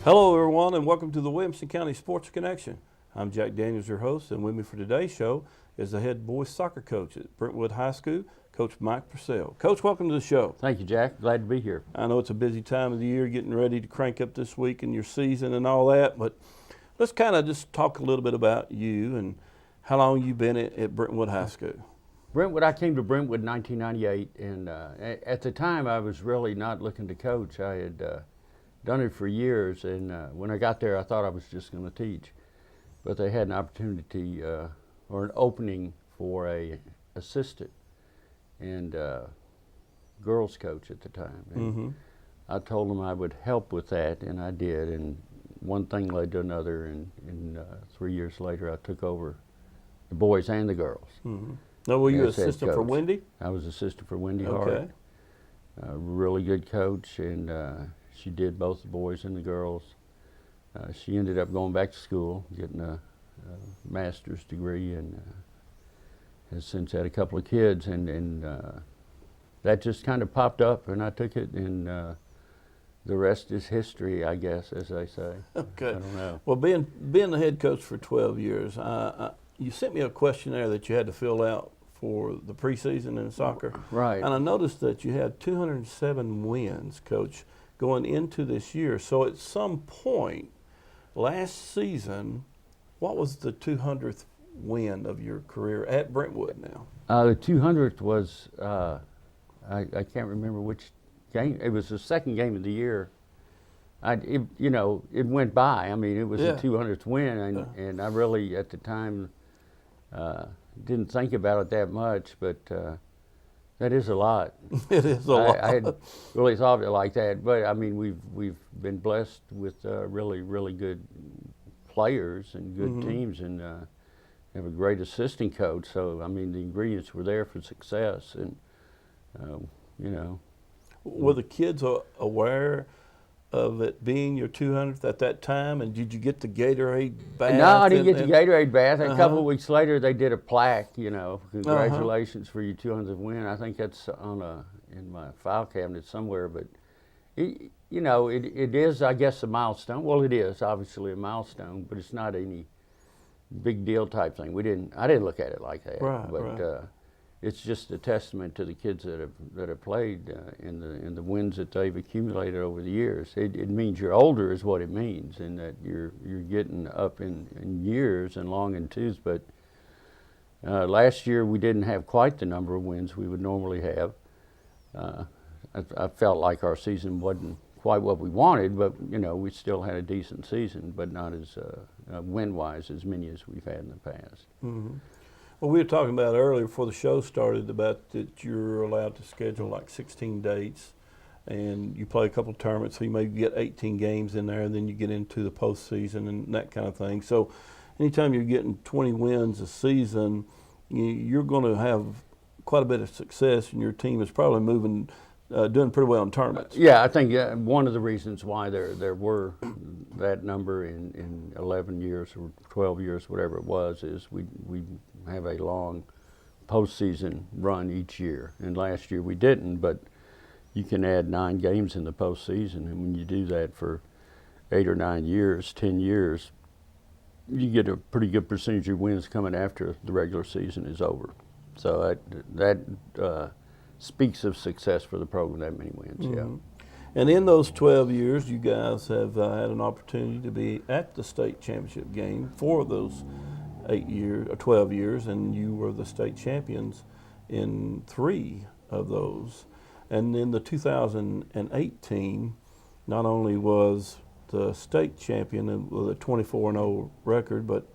Hello, everyone, and welcome to the Williamson County Sports Connection. I'm Jack Daniels, your host, and with me for today's show is the head boys soccer coach at Brentwood High School, Coach Mike Purcell. Coach, welcome to the show. Thank you, Jack. Glad to be here. I know it's a busy time of the year, getting ready to crank up this week and your season and all that, but let's kind of just talk a little bit about you and how long you've been at Brentwood High School. Brentwood, I came to Brentwood in 1998, and at the time I was really not looking to coach. I had done it for years, and when I got there I thought I was just going to teach. But they had an opportunity or an opening for a assistant and girls coach at the time. And I told them I would help with that, and I did, and one thing led to another, and 3 years later I took over the boys and the girls. Now, were you assistant for Wendy? I was assistant for Wendy Okay. Hart. A really good coach, and she did both the boys and the girls. She ended up going back to school, getting a master's degree, and has since had a couple of kids, and that just kind of popped up, and I took it, and the rest is history, I guess, as they say. Okay. I don't know. Well, being the head coach for 12 years, you sent me a questionnaire that you had to fill out for the preseason in soccer. Right. And I noticed that you had 207 wins, Coach, going into this year. So at some point last season, what was the 200th win of your career at Brentwood now? The 200th was, I can't remember which game. It was the second game of the year. It went by. I mean, it was the 200th win, and I really, at the time, didn't think about it that much, but that is a lot. It is a lot. I hadn't really thought of it like that, but I mean, we've been blessed with really good players and good teams, and have a great assistant coach. So I mean, the ingredients were there for success, and Were the kids aware of it being your 200th at that time, and did you get the Gatorade bath? No, I didn't get the Gatorade bath. A couple of weeks later, they did a plaque, congratulations for your 200th win. I think that's in my file cabinet somewhere, but it is, I guess, a milestone. Well, it is obviously a milestone, but it's not any big deal type thing. I didn't look at it like that. Right, but right. It's just a testament to the kids that have played in the wins that they've accumulated over the years. It means you're older is what it means, and that you're getting up in years and long in tooth. But last year we didn't have quite the number of wins we would normally have. I felt like our season wasn't quite what we wanted, but we still had a decent season, but not as win-wise as many as we've had in the past. Well, we were talking about earlier before the show started about that you're allowed to schedule like 16 dates, and you play a couple of tournaments, so you maybe get 18 games in there, and then you get into the postseason and that kind of thing. So anytime you're getting 20 wins a season, you're going to have quite a bit of success, and your team is probably doing pretty well in tournaments. Yeah, I think one of the reasons why there were that number in 11 years or 12 years, whatever it was, is we have a long postseason run each year. And last year we didn't, but you can add 9 games in the postseason, and when you do that for 8 or 9 years, 10 years, you get a pretty good percentage of wins coming after the regular season is over. So that speaks of success for the program, that many wins, yeah. And in those 12 years, you guys have had an opportunity to be at the state championship game for those 8 years or 12 years, and you were the state champions in 3 of those. And in the 2018, not only was the state champion with a 24-0 record, but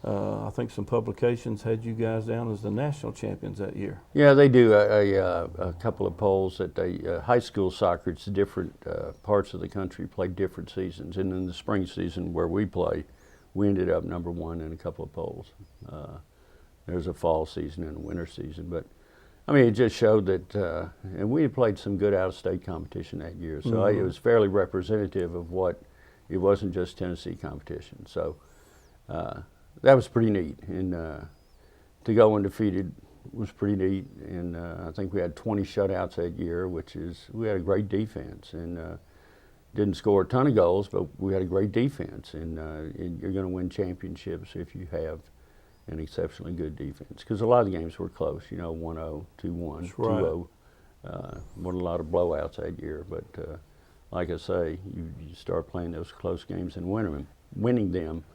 I think some publications had you guys down as the national champions that year. Yeah, they do a couple of polls that high school soccer, it's different parts of the country play different seasons. And in the spring season where we play, we ended up number 1 in a couple of polls. There's a fall season and a winter season. But, I mean, it just showed that, and we had played some good out-of-state competition that year. So it was fairly representative of it wasn't just Tennessee competition. So that was pretty neat, and to go undefeated was pretty neat. And I think we had 20 shutouts that year, we had a great defense, and Didn't score a ton of goals, but we had a great defense, and you're going to win championships if you have an exceptionally good defense. Because a lot of the games were close, 1-0, 2-1, That's right. 2-0. Won a lot of blowouts that year, but like I say, you start playing those close games and winning them.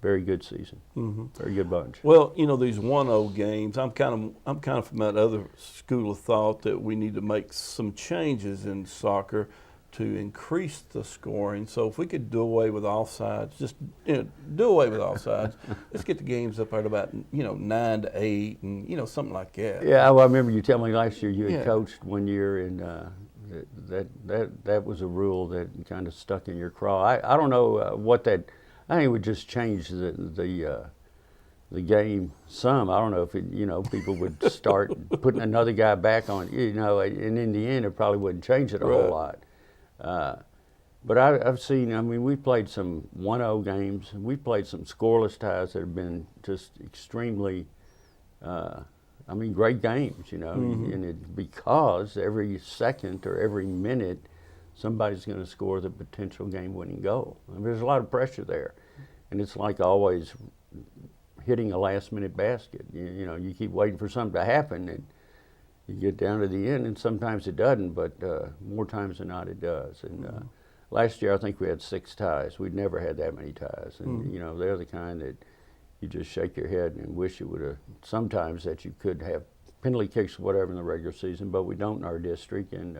Very good season. Mm-hmm. Very good bunch. Well, these 1-0 games, I'm kind of from that other school of thought that we need to make some changes in soccer to increase the scoring. So if we could do away with offsides, just do away with offsides. Let's get the games up at about 9-8 and something like that. Yeah, well, I remember you telling me last year you had Yeah. coached one year, and that was a rule that kind of stuck in your craw. I don't know what that. I think it would just change the game some. I don't know if people would start putting another guy back on, and in the end it probably wouldn't change it a whole lot. But I've seen, we played some 1-0 games. We played some scoreless ties that have been just extremely, great games, Mm-hmm. and it, because every second or every minute somebody's going to score the potential game-winning goal. There's a lot of pressure there, and it's like always hitting a last-minute basket. You keep waiting for something to happen, and you get down to the end, and sometimes it doesn't, but more times than not it does. And last year I think we had 6 ties. We'd never had that many ties, and they're the kind that you just shake your head and wish it would have. Sometimes that you could have penalty kicks or whatever in the regular season, but we don't in our district, and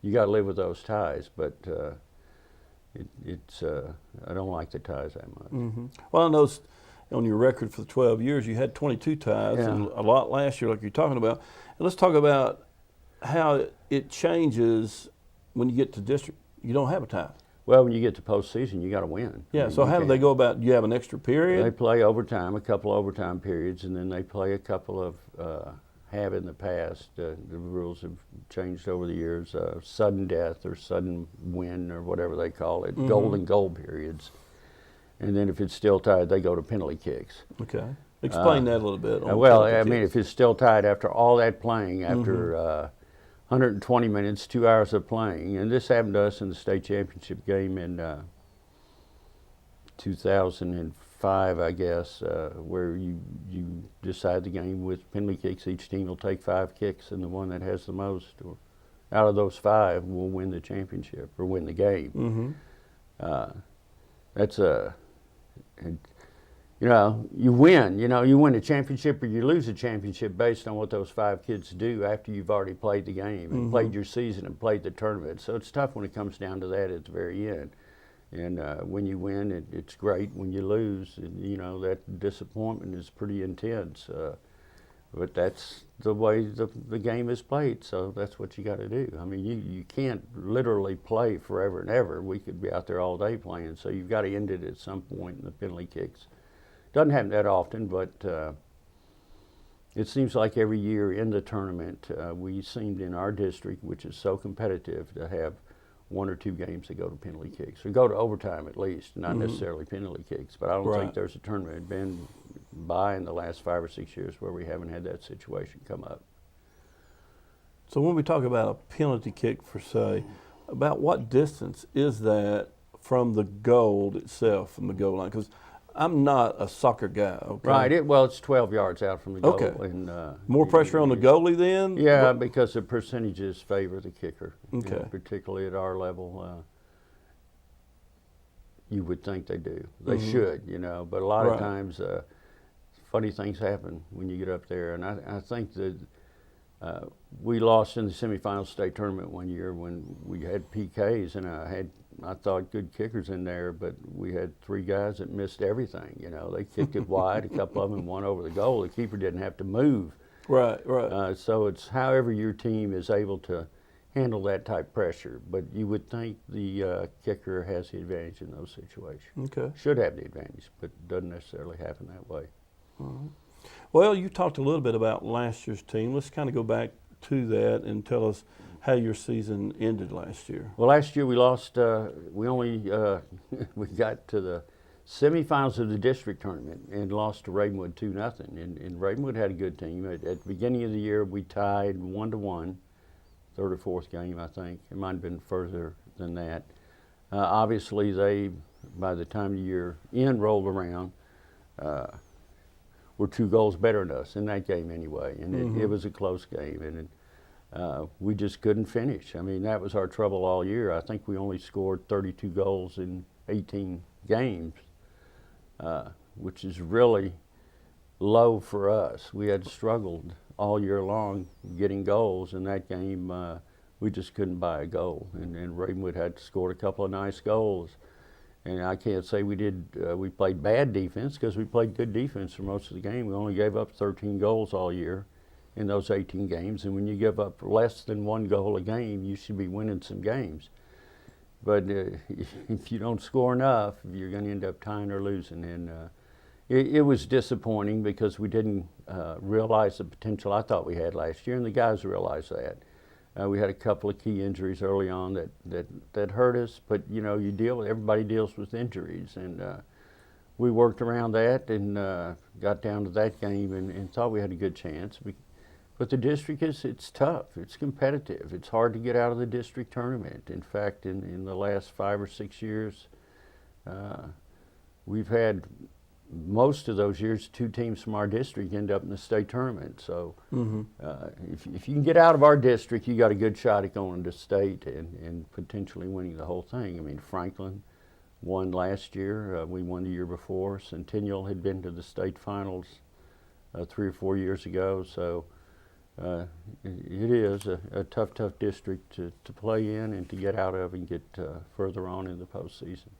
you got to live with those ties, but I don't like the ties that much. Mm-hmm. Well, I noticed on your record for the 12 years, you had 22 ties, Yeah. and a lot last year, like you're talking about. And let's talk about how it changes when you get to district. You don't have a tie. Well, when you get to postseason, you got to win. Yeah. So how do they go about? Do you have an extra period? They play overtime, a couple overtime periods, and then they play a couple of. Have in the past. The rules have changed over the years. Sudden death or sudden win or whatever they call it. Mm-hmm. Golden goal periods. And then if it's still tied, they go to penalty kicks. Okay. Explain that a little bit. Well, if it's still tied after all that playing, after 120 minutes, 2 hours of playing, and this happened to us in the state championship game in 2005, I guess, where you decide the game with penalty kicks. Each team will take 5 kicks, and the one that has the most, or out of those 5, will win the championship or win the game. Mm-hmm. That's you win. You win a championship or you lose a championship based on what those 5 kids do after you've already played the game and played your season and played the tournament. So it's tough when it comes down to that at the very end. And when you win, it's great. When you lose, that disappointment is pretty intense. But that's the way the game is played, so that's what you got to do. You can't literally play forever and ever. We could be out there all day playing, so you've got to end it at some point in the penalty kicks. Doesn't happen that often, but it seems like every year in the tournament, we seemed in our district, which is so competitive, to have 1 or 2 games that go to penalty kicks, or go to overtime at least, not necessarily penalty kicks. But I don't think there's a tournament been by in the last 5 or 6 years where we haven't had that situation come up. So when we talk about a penalty kick, for say, about what distance is that from the goal itself, from the goal line? Because I'm not a soccer guy. Okay? Right. It's 12 yards out from the goal. Okay. And, more pressure on the goalie then? Yeah, because the percentages favor the kicker. Okay. Particularly at our level, you would think they do. They should, but a lot of times funny things happen when you get up there. And I think that we lost in the semifinal state tournament one year when we had PKs, and I thought good kickers in there, but we had 3 guys that missed everything. They kicked it wide, a couple of them went over the goal. The keeper didn't have to move. Right. So it's however your team is able to handle that type pressure. But you would think the kicker has the advantage in those situations. Okay. Should have the advantage, but doesn't necessarily happen that way. Well, you talked a little bit about last year's team. Let's kind of go back to that and tell us how your season ended last year. Well, last year we lost. We only we got to the semifinals of the district tournament and lost to Ravenwood 2-0. And Ravenwood had a good team. At the beginning of the year, we tied 1-1. third or fourth game, I think. It might have been further than that. Obviously, they, by the time the year end rolled around, were 2 goals better than us in that game anyway, and it was a close game, and we just couldn't finish. I mean, that was our trouble all year. I think we only scored 32 goals in 18 games, which is really low for us. We had struggled all year long getting goals. In that game, we just couldn't buy a goal, and Ravenwood had scored a couple of nice goals. And I can't say we played bad defense, because we played good defense for most of the game. We only gave up 13 goals all year in those 18 games, and when you give up less than 1 goal a game, you should be winning some games. But if you don't score enough, you're going to end up tying or losing. And it was disappointing, because we didn't realize the potential I thought we had last year, and the guys realized that. We had a couple of key injuries early on that hurt us, but you know, everybody deals with injuries, and we worked around that and got down to that game and thought we had a good chance. But the district it's tough, it's competitive, it's hard to get out of the district tournament. In fact, in the last 5 or 6 years, we've had most of those years 2 teams from our district end up in the state tournament. So if you can get out of our district, you got a good shot at going to state and potentially winning the whole thing. I mean, Franklin won last year. We won the year before. Centennial had been to the state finals 3 or 4 years ago. So it is a tough district to play in and to get out of and get further on in the postseason.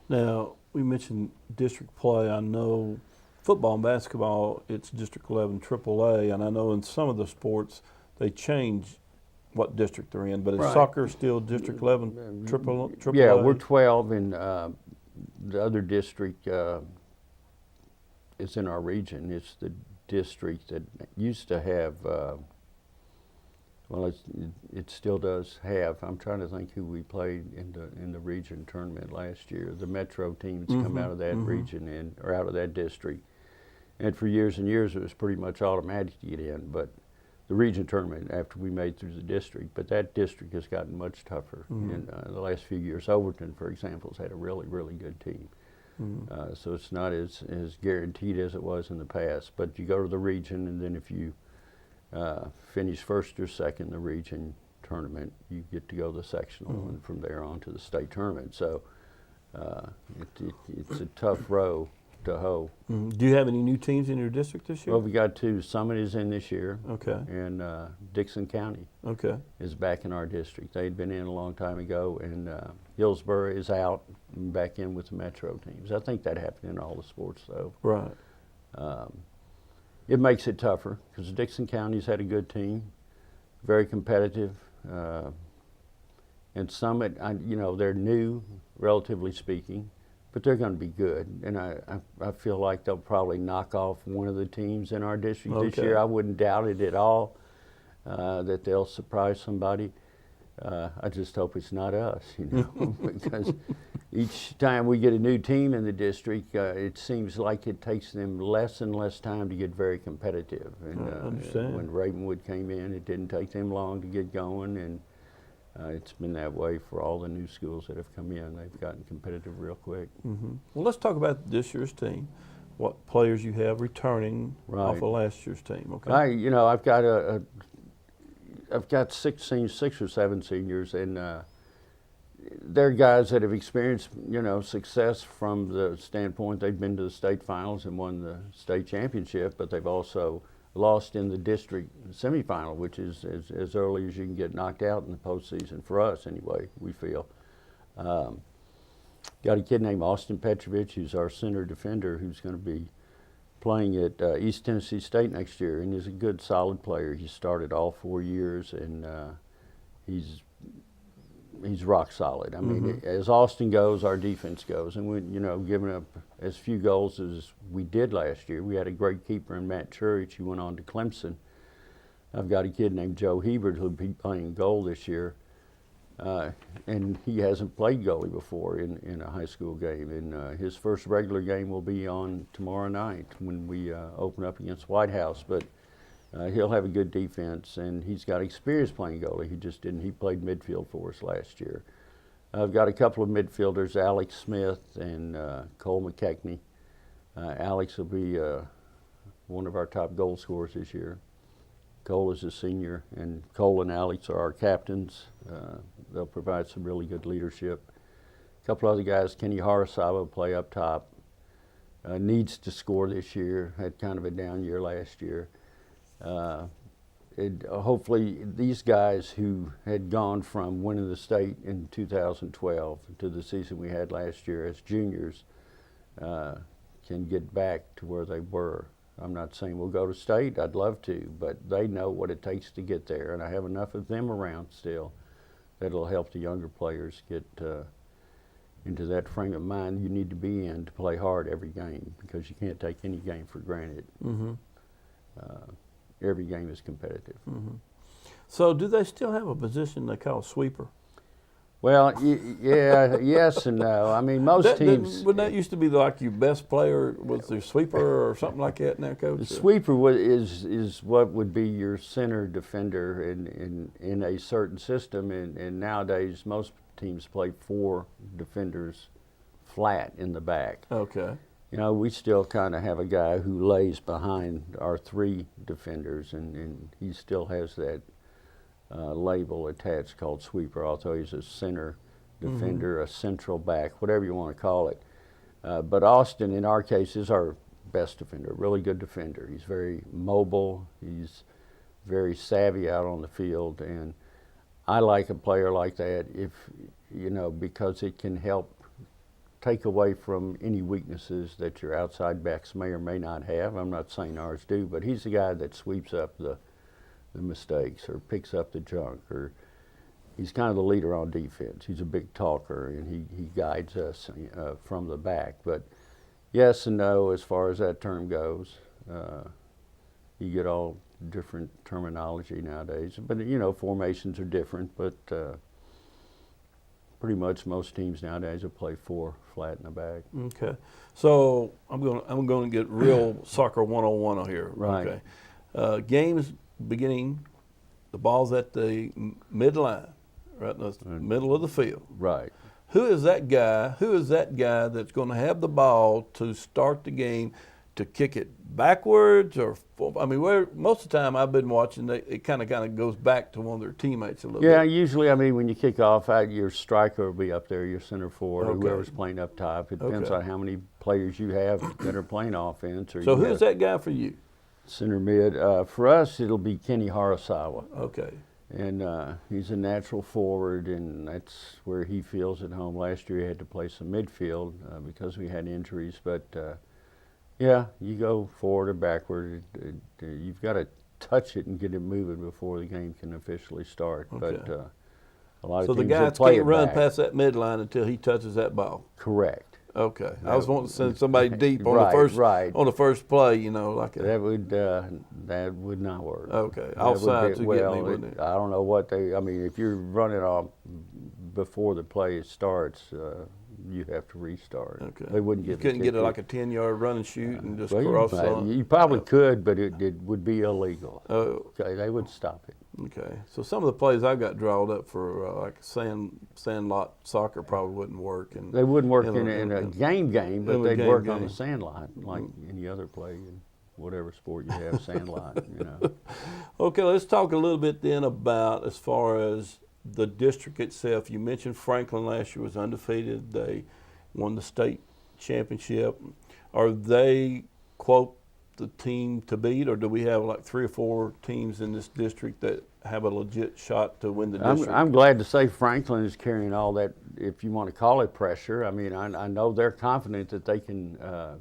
Now, we mentioned district play. I know football and basketball, it's District 11 AAA, and I know in some of the sports they change what district they're in, but is soccer still District 11 AAA? Yeah, we're 12, and the other district is in our region. It's the district that used to have, well, it still does have. I'm trying to think who we played in the region tournament last year. The Metro teams come out of that region or out of that district, and for years and years it was pretty much automatic to get in. But the region tournament after we made through the district, but that district has gotten much tougher in the last few years. Overton, for example, has had a really good team. So it's not as guaranteed as it was in the past. But you go to the region, and then if you finish first or second in the region tournament, you get to go to the sectional, and from there on to the state tournament. So it's a tough row to hoe. Do you have any new teams in your district this year? Well, we got 2. Summit is in this year. Okay. And Dixon County is back in our district. They'd been in a long time ago, and Hillsborough is out and back in with the Metro teams. I think that happened in all the sports, though. Right. It makes it tougher, because Dixon County's had a good team, very competitive. And Summit, you know, they're new, relatively speaking, but they're going to be good. And I feel like they'll probably knock off one of the teams in our district this year. I wouldn't doubt it at all that they'll surprise somebody. I just hope it's not us, you know, because each time we get a new team in the district, it seems like it takes them less and less time to get very competitive. And I understand. When Ravenwood came in, it didn't take them long to get going, and it's been that way for all the new schools that have come in. They've gotten competitive real quick. Well, let's talk about this year's team. What players you have returning off of last year's team? Okay. I've got 6 or 7 seniors, and they're guys that have experienced, you know, success from the standpoint they've been to the state finals and won the state championship, but they've also lost in the district semifinal, which is as early as you can get knocked out in the postseason, for us anyway, we feel. Got a kid named Austin Petrovich, who's our center defender, who's going to be playing at East Tennessee State next year, and he's a good, solid player. He started all 4 years, and he's rock solid. I mean, as Austin goes, our defense goes, and we, you know, giving up as few goals as we did last year. We had a great keeper in Matt Church, who went on to Clemson. I've got a kid named Joe Hebert who'll be playing goal this year, and he hasn't played goalie before in a high school game. And his first regular game will be on tomorrow night when we open up against White House. But He'll have a good defense, and he's got experience playing goalie. He just didn't. He played midfield for us last year. I've got a couple of midfielders, Alex Smith and Cole McKechnie. Alex will be one of our top goal scorers this year. Cole is a senior, and Cole and Alex are our captains. They'll provide some really good leadership. A couple other guys, Kenny Harasawa will play up top. Needs to score this year, had kind of a down year last year. Hopefully these guys who had gone from winning the state in 2012 to the season we had last year as juniors can get back to where they were. I'm not saying we'll go to state, I'd love to, but they know what it takes to get there, and I have enough of them around still that it'll help the younger players get into that frame of mind you need to be in to play hard every game, because you can't take any game for granted. Mm-hmm. Every game is competitive. Mm-hmm. So do they still have a position they call sweeper? Well, yeah, yes and no. I mean, most teams. Wouldn't that used to be like your best player was their sweeper or something like that now, Coach? The sweeper is what would be your center defender in a certain system, and nowadays most teams play 4 defenders flat in the back. Okay. You know, we still kind of have a guy who lays behind our 3 defenders, and he still has that label attached called sweeper, although he's a center defender, a central back, whatever you want to call it. But Austin, in our case, is our best defender, really good defender. He's very mobile, he's very savvy out on the field, and I like a player like that if, you know, because it can help take away from any weaknesses that your outside backs may or may not have. I'm not saying ours do, but he's the guy that sweeps up the mistakes or picks up the junk, or he's kind of the leader on defense. He's a big talker, and he guides us from the back. But yes and no as far as that term goes. You get all different terminology nowadays, but you know, formations are different, but pretty much most teams nowadays will play 4 flat in the back. Okay, so I'm going to get real soccer 101 here. Right. Okay, games beginning, the ball's at the midline, right in the middle of the field. Right. Who is that guy? Who is that guy that's going to have the ball to start the game, to kick it backwards or? I mean, most of the time I've been watching, it kind of goes back to one of their teammates a little bit. Yeah, usually, I mean, when you kick off, your striker will be up there, your center forward, or whoever's playing up top. It depends on how many players you have that are playing offense. Or so who's that guy for you? Center mid. For us, it'll be Kenny Harasawa. Okay. And he's a natural forward, and that's where he feels at home. Last year he had to play some midfield because we had injuries. But, yeah, you go forward or backward. You've got to touch it and get it moving before the game can officially start. Okay. But a lot of so teams the guys play can't run back. past that midline until he touches that ball. Correct. Okay, I was wanting to send somebody deep on on the first play, you know, like that would not work. Okay, offsides would get me, wouldn't it? I don't know what I mean, if you're running off before the play starts, you have to restart. Okay, they wouldn't you give. couldn't get it like a 10-yard run and shoot and just well, cross on. You probably could, but it would be illegal. Oh, okay, they would stop it. Okay, so some of the plays I've got drawed up for like sandlot soccer probably wouldn't work. And they wouldn't work in a game, but they'd work on the sandlot like any other play in whatever sport you have, sandlot, you know. Okay, let's talk a little bit then about as far as the district itself. You mentioned Franklin last year was undefeated. They won the state championship. Are they, quote, the team to beat, or do we have like 3 or 4 teams in this district that have a legit shot to win the district? I'm glad to say Franklin is carrying all that, if you want to call it pressure. I mean, I know they're confident that they can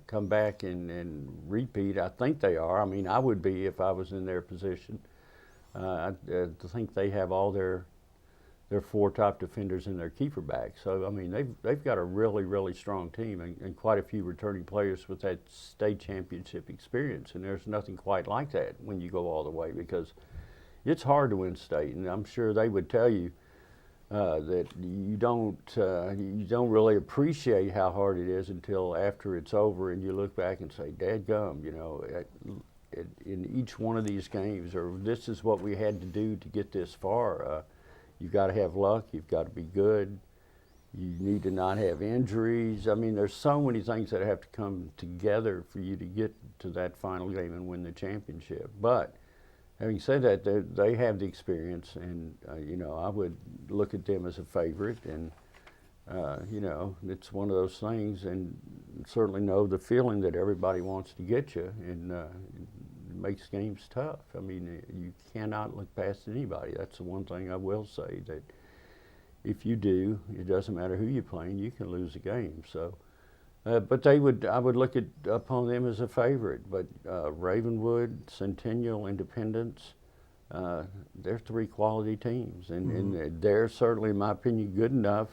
come back and repeat. I think they are. I mean, I would be if I was in their position. I think they have all their 4 top defenders and their keeper back. So, I mean, they've got a really, really strong team and quite a few returning players with that state championship experience. And there's nothing quite like that when you go all the way, because it's hard to win state. And I'm sure they would tell you that you don't really appreciate how hard it is until after it's over and you look back and say, dadgum, you know, in each one of these games, or this is what we had to do to get this far. You've got to have luck. You've got to be good. You need to not have injuries. I mean, there's so many things that have to come together for you to get to that final game and win the championship. But having said that, they have the experience, and you know, I would look at them as a favorite, and you know, it's one of those things, and certainly know the feeling that everybody wants to get you, and it makes games tough. I mean, you cannot look past anybody. That's the one thing I will say, that if you do, it doesn't matter who you're playing, you can lose a game. So, but I would look upon them as a favorite. But Ravenwood, Centennial, Independence, they're three quality teams, and they're certainly, in my opinion, good enough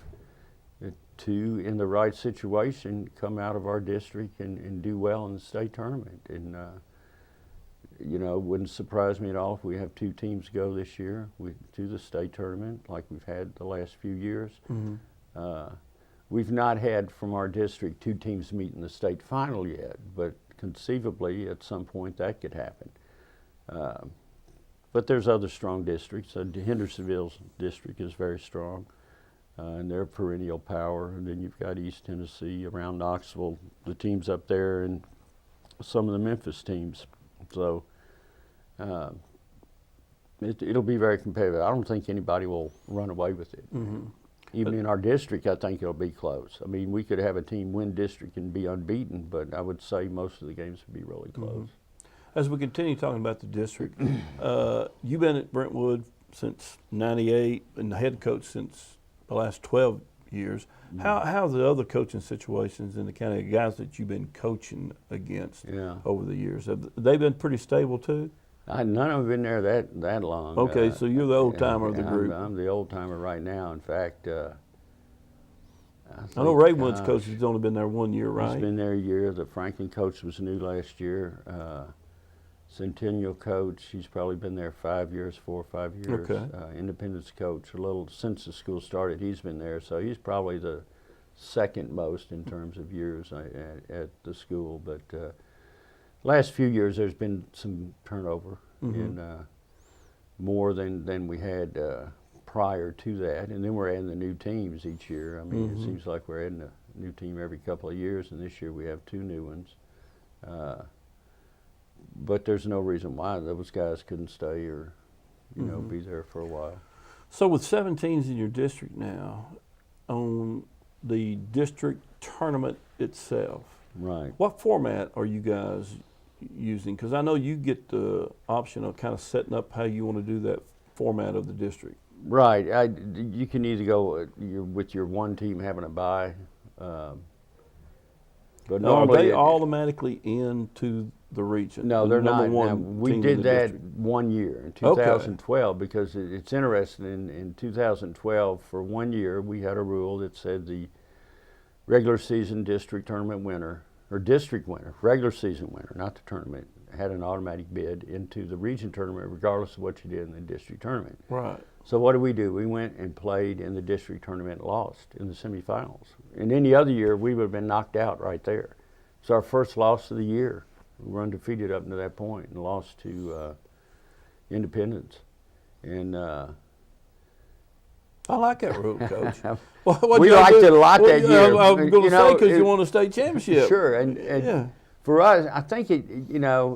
to, in the right situation, come out of our district and do well in the state tournament. And you know, it wouldn't surprise me at all if we have two teams go this year to the state tournament like we've had the last few years. We've not had from our district two teams meet in the state final yet, but conceivably at some point that could happen. But there's other strong districts. Hendersonville's district is very strong, and they're perennial power. And then you've got East Tennessee, around Knoxville, the teams up there, and some of the Memphis teams. So it'll be very competitive. I don't think anybody will run away with it. Even in our district, I think it'll be close. I mean, we could have a team win district and be unbeaten, but I would say most of the games would be really close. As we continue talking about the district, you've been at Brentwood since '98 and the head coach since the last 12 years. How the other coaching situations in the county, guys that you've been coaching against over the years, have they been pretty stable too? None of them have been there that long. Okay, so you're the old timer of the group. I'm the old timer right now. In fact, I know Ravenwood's coach has only been there 1 year, right? He's been there a year. The Franklin coach was new last year. Centennial coach, he's probably been there 5 years, 4 or 5 years. Okay. Independence coach, a little since the school started, he's been there. So he's probably the second most in terms of years at the school. But last few years, there's been some turnover, and more than we had prior to that. And then we're adding the new teams each year. I mean, it seems like we're adding a new team every couple of years, and this year we have 2 new ones. But there's no reason why those guys couldn't stay or, you know, be there for a while. So with 7 teams in your district now, on the district tournament itself, right? What format are you guys using? Because I know you get the option of kind of setting up how you want to do that format of the district. Right. You can either go with your one team having a bye. But now, are normally they automatically into the region? No, they're not. Now, we did that district? 1 year in 2012 because it's interesting. In 2012, for 1 year, we had a rule that said the regular season district tournament winner, or district winner, regular season winner, not the tournament, had an automatic bid into the region tournament regardless of what you did in the district tournament. Right. So what did we do? We went and played in the district tournament and lost in the semifinals. In any other year, we would have been knocked out right there. It's our first loss of the year. We were undefeated up to that point and lost to Independence. And I like that rule, Coach. We liked it a lot that year. I was going to say because you won a state championship. Sure, and for us, I think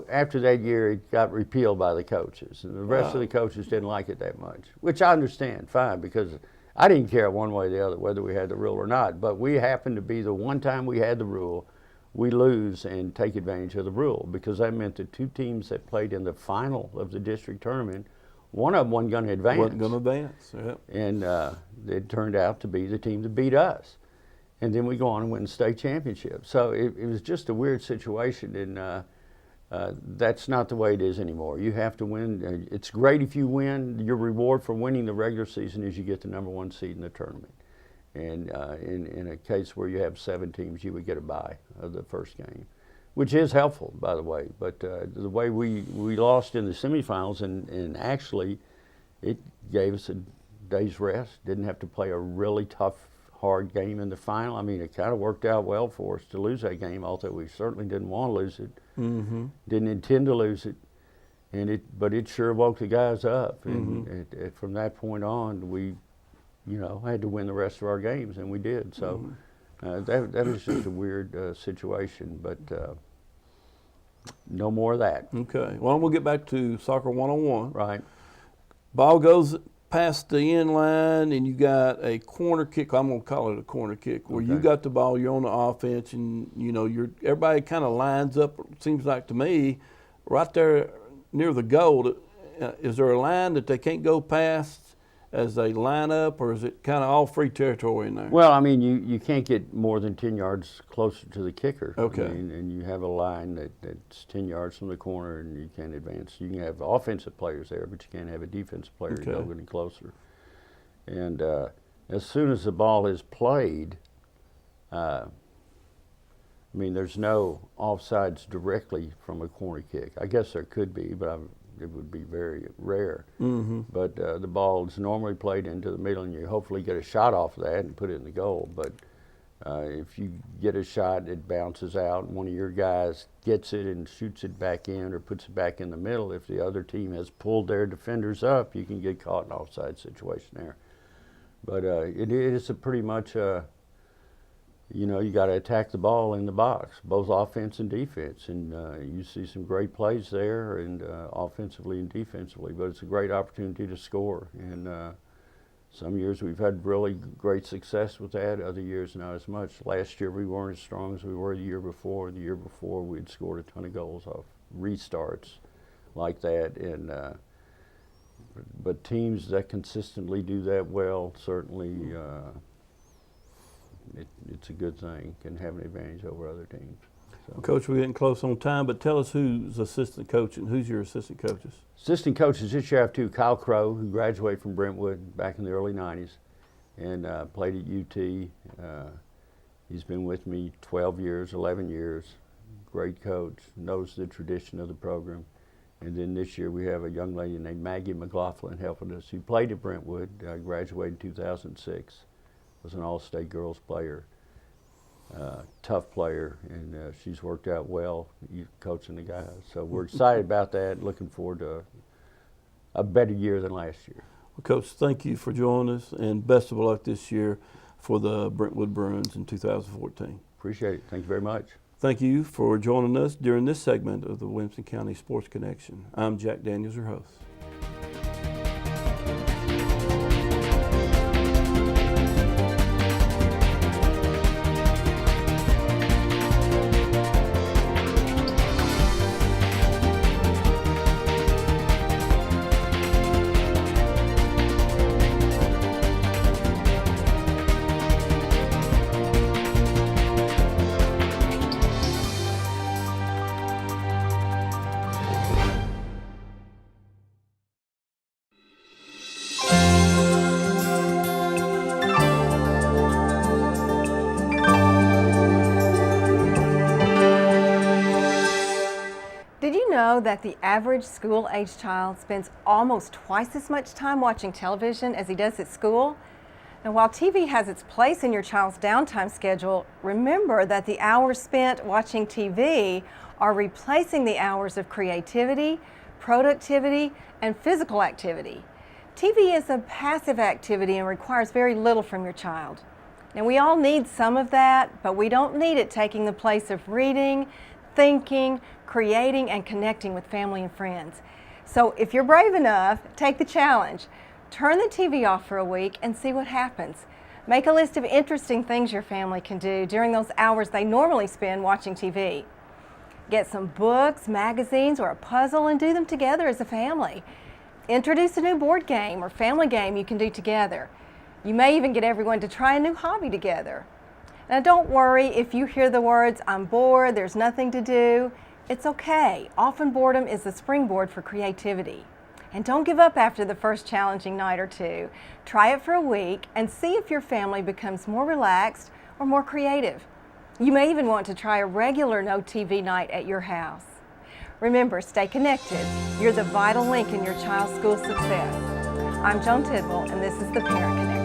after that year, it got repealed by the coaches, and the rest of the coaches didn't like it that much, which I understand, fine, because I didn't care one way or the other whether we had the rule or not. But we happened to be the one time we had the rule, we lose and take advantage of the rule, because that meant the 2 teams that played in the final of the district tournament, one of them wasn't going to advance. Wasn't going to advance, yeah. And it turned out to be the team that beat us. And then we go on and win the state championship. So it was just a weird situation, and that's not the way it is anymore. You have to win. It's great if you win. Your reward for winning the regular season is you get the #1 seed in the tournament. And in a case where you have 7 teams, you would get a bye of the first game, which is helpful, by the way. But the way we lost in the semifinals, and actually it gave us a day's rest. Didn't have to play a really tough, hard game in the final. I mean, it kind of worked out well for us to lose that game, although we certainly didn't want to lose it. Mm-hmm. Didn't intend to lose it, but it sure woke the guys up. And from that point on, we, had to win the rest of our games, and we did. So that was just a weird situation, but no more of that. Okay. Well, we'll get back to soccer 101. Right. Ball goes past the end line, and you got a corner kick. I'm going to call it a corner kick, where you got the ball, you're on the offense, and everybody kind of lines up. It seems like to me, right there near the goal. Is there a line that they can't go past as they line up, or is it kind of all free territory in there? Well, I mean, you can't get more than 10 yards closer to the kicker. Okay. I mean, and you have a line that's 10 yards from the corner, and you can't advance. You can have offensive players there, but you can't have a defensive player go any closer. And as soon as the ball is played, I mean, there's no offsides directly from a corner kick. I guess there could be, but it would be very rare. Mm-hmm. But the ball is normally played into the middle, and you hopefully get a shot off of that and put it in the goal. But if you get a shot, it bounces out, and one of your guys gets it and shoots it back in or puts it back in the middle. If the other team has pulled their defenders up, you can get caught in an offside situation there. But it is pretty much you got to attack the ball in the box, both offense and defense, and you see some great plays there, and offensively and defensively. But it's a great opportunity to score, and some years we've had really great success with that. Other years not as much. Last year we weren't as strong as we were the year before. The year before we'd scored a ton of goals off restarts like that, and but teams that consistently do that well certainly. It's a good thing, can have an advantage over other teams. So. Well, Coach, we're getting close on time, but tell us who's assistant coaching. Who's your assistant coaches? Assistant coaches this year I have two. Kyle Crow, who graduated from Brentwood back in the early 90s and played at UT. He's been with me 12 years, 11 years. Great coach, knows the tradition of the program. And then this year we have a young lady named Maggie McLaughlin helping us, who played at Brentwood, graduated in 2006. Was an all-state girls player, tough player, and she's worked out well coaching the guys. So we're excited about that, looking forward to a better year than last year. Well, Coach, thank you for joining us, and best of luck this year for the Brentwood Bruins in 2014. Appreciate it. Thank you very much. Thank you for joining us during this segment of the Williamson County Sports Connection. I'm Jack Daniels, your host. That the average school-age child spends almost twice as much time watching television as he does at school? Now, while TV has its place in your child's downtime schedule, remember that the hours spent watching TV are replacing the hours of creativity, productivity, and physical activity. TV is a passive activity and requires very little from your child. Now, we all need some of that, but we don't need it taking the place of reading, thinking, creating, and connecting with family and friends. So if you're brave enough, take the challenge. Turn the TV off for a week and see what happens. Make a list of interesting things your family can do during those hours they normally spend watching TV. Get some books, magazines, or a puzzle and do them together as a family. Introduce a new board game or family game you can do together. You may even get everyone to try a new hobby together. Now don't worry if you hear the words, "I'm bored, there's nothing to do." It's okay. Often boredom is the springboard for creativity. And don't give up after the first challenging night or two. Try it for a week and see if your family becomes more relaxed or more creative. You may even want to try a regular no TV night at your house. Remember, stay connected. You're the vital link in your child's school success. I'm Joan Tidwell, and this is the Parent Connection.